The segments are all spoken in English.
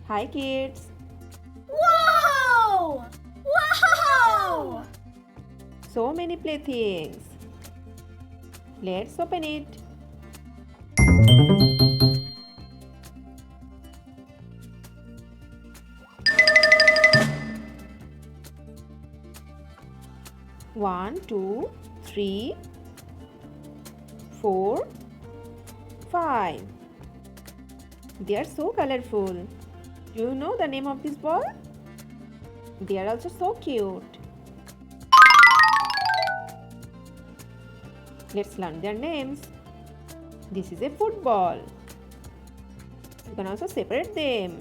Hi kids! Wow! Wow! So many playthings. Let's open it. One, two, three, 4, 5. They are so colorful. Do you know the name of this ball? They are also so cute. Let's learn their names. This is a football. You can also separate them.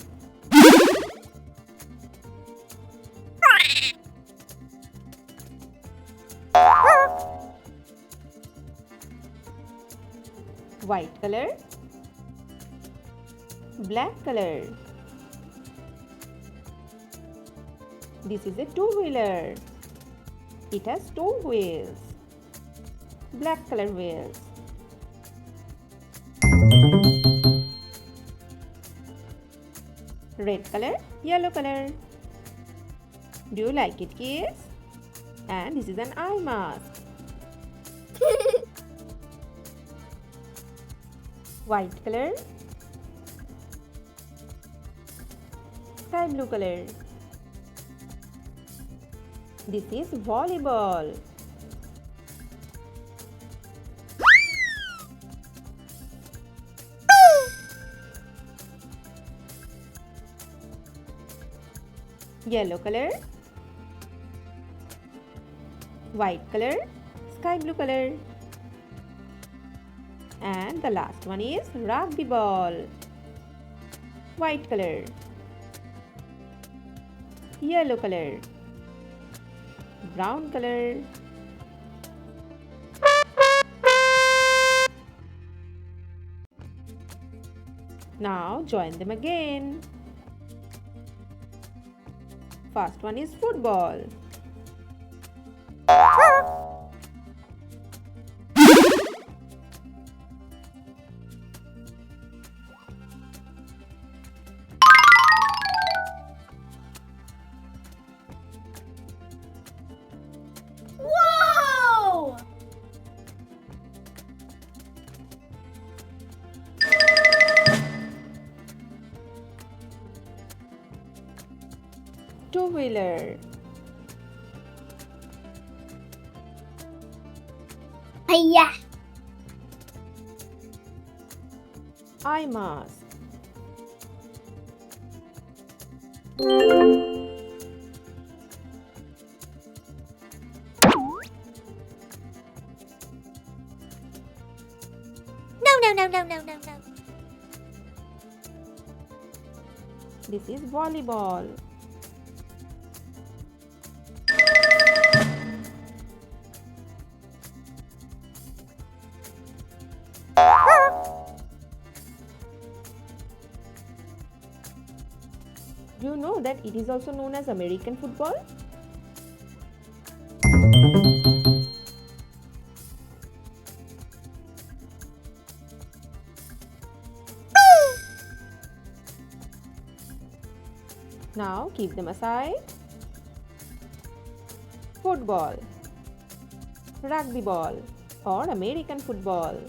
White color, black color. This is a two-wheeler. It has two wheels. Black color wheels. Red color, yellow color. Do you like it, kids? And this is an eye mask. White color, sky blue color. This is volleyball. Yellow color, white color, sky blue color. And the last one is rugby ball. White color, yellow color, brown color. Now join them again. First one is football. Wow! Two-wheeler. Hiya! Eye mask. No. This is volleyball. Do you know that it is also known as American football? Now keep them aside. Football, rugby ball or American football,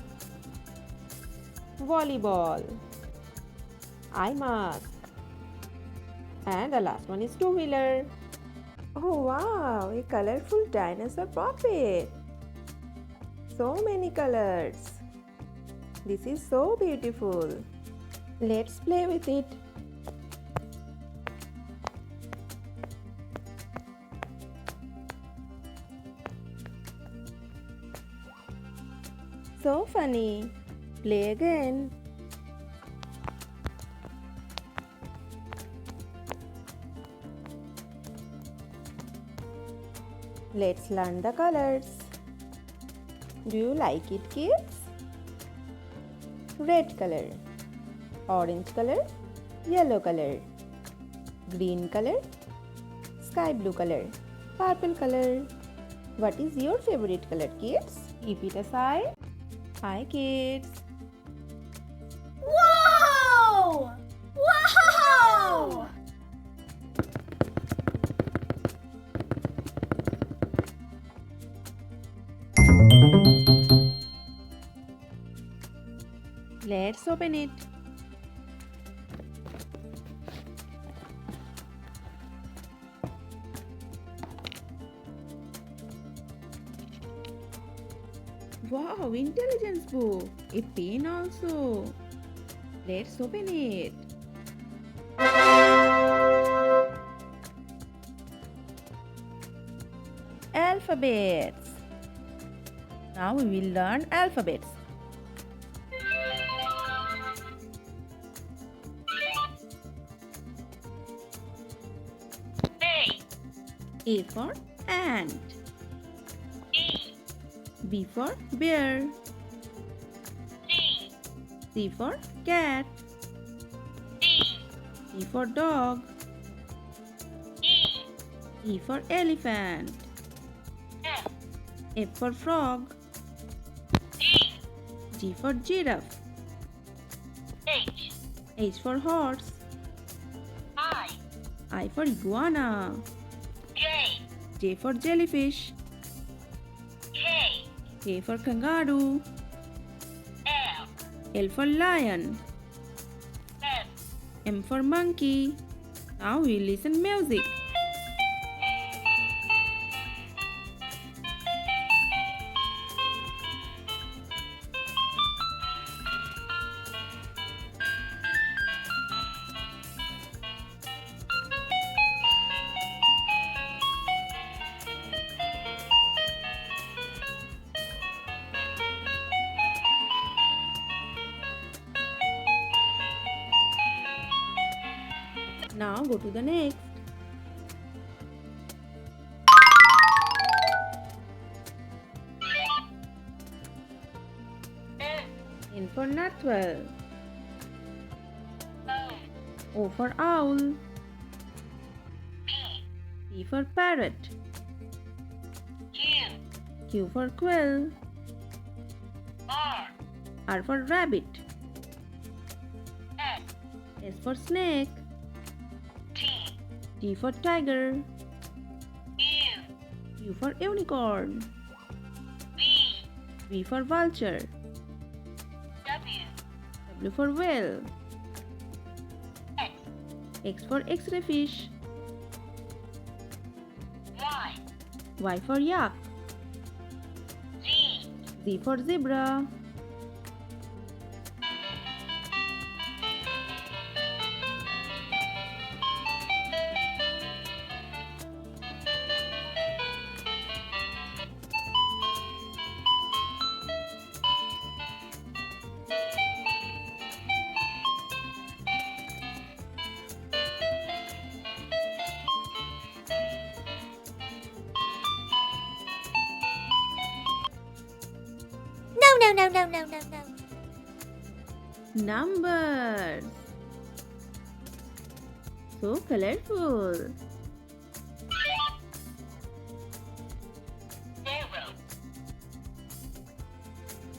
volleyball, eye mask, and the last one is two-wheeler. Oh wow, a colorful dinosaur puppet. So many colors. This is so beautiful. Let's play with it. So funny. Play again. Let's learn the colors. Do you like it, kids? Red color, orange color, yellow color, green color, sky blue color, purple color. What is your favorite color, kids? Keep it aside. Hi, kids. Wow! Wow! Let's open it. Wow, intelligence book. A pen also. Let's open it. Alphabets. Now we will learn alphabets. A for ant. B for bear. C for cat. D for dog. E for elephant. F for frog. G for giraffe. H for horse. I for iguana. J for jellyfish. K for kangaroo. L for lion. M for monkey. Now we listen music. Now go to the next. N for narwhal. O for owl. P for parrot. Q for quail. R for rabbit. S for snake. T for tiger. U for unicorn. V for vulture. W for whale. X for X-ray fish. Y for yak. Z for zebra. No. Numbers. So colorful. 0,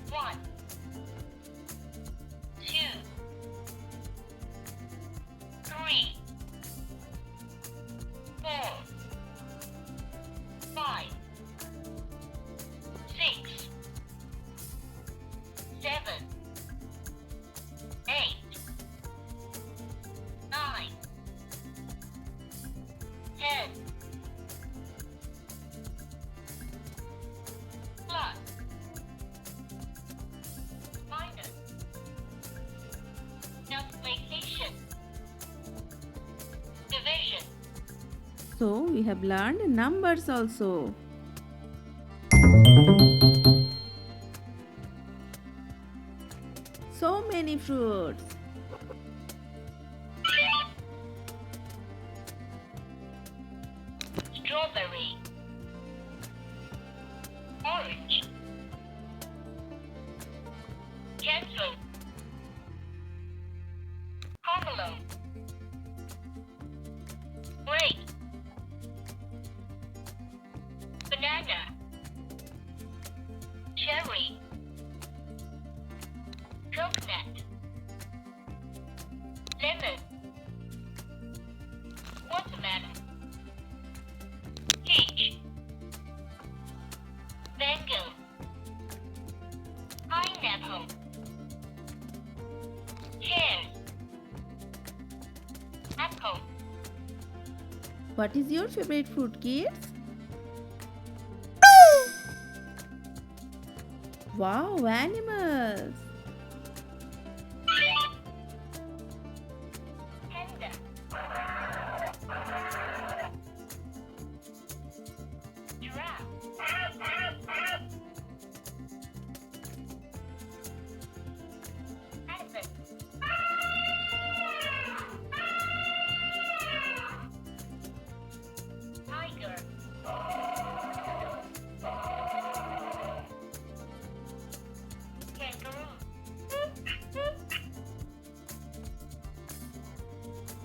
1, 2, 3, 4, 5, 6, 7, 8, 9, 10. Plus, minus, multiplication, division. So we have learned numbers also. So many fruits. Strawberry, orange, cantaloupe, pomelo, grape, banana, cherry, coconut, lemon, watermelon, peach, Apple. What is your favorite fruit, kids? Wow, animals! Panda. Giraffe. Elephant. Tiger. Kangaroo.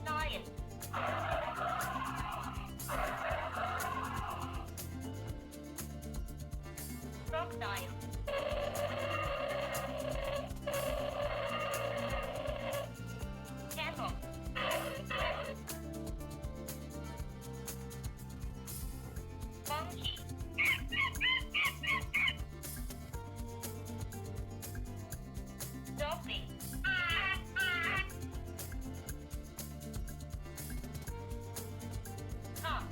Lion. Crocodile. Camel. Monkey. Dolphin. Hawk.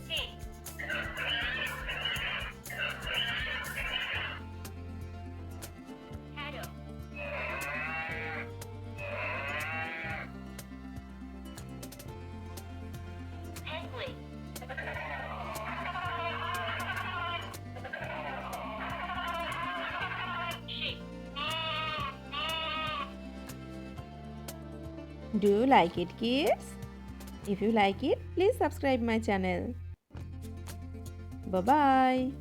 Pig. Cattle. Penguin. Sheep. Do you like it, kids? If you like it, please subscribe my channel. Bye-bye.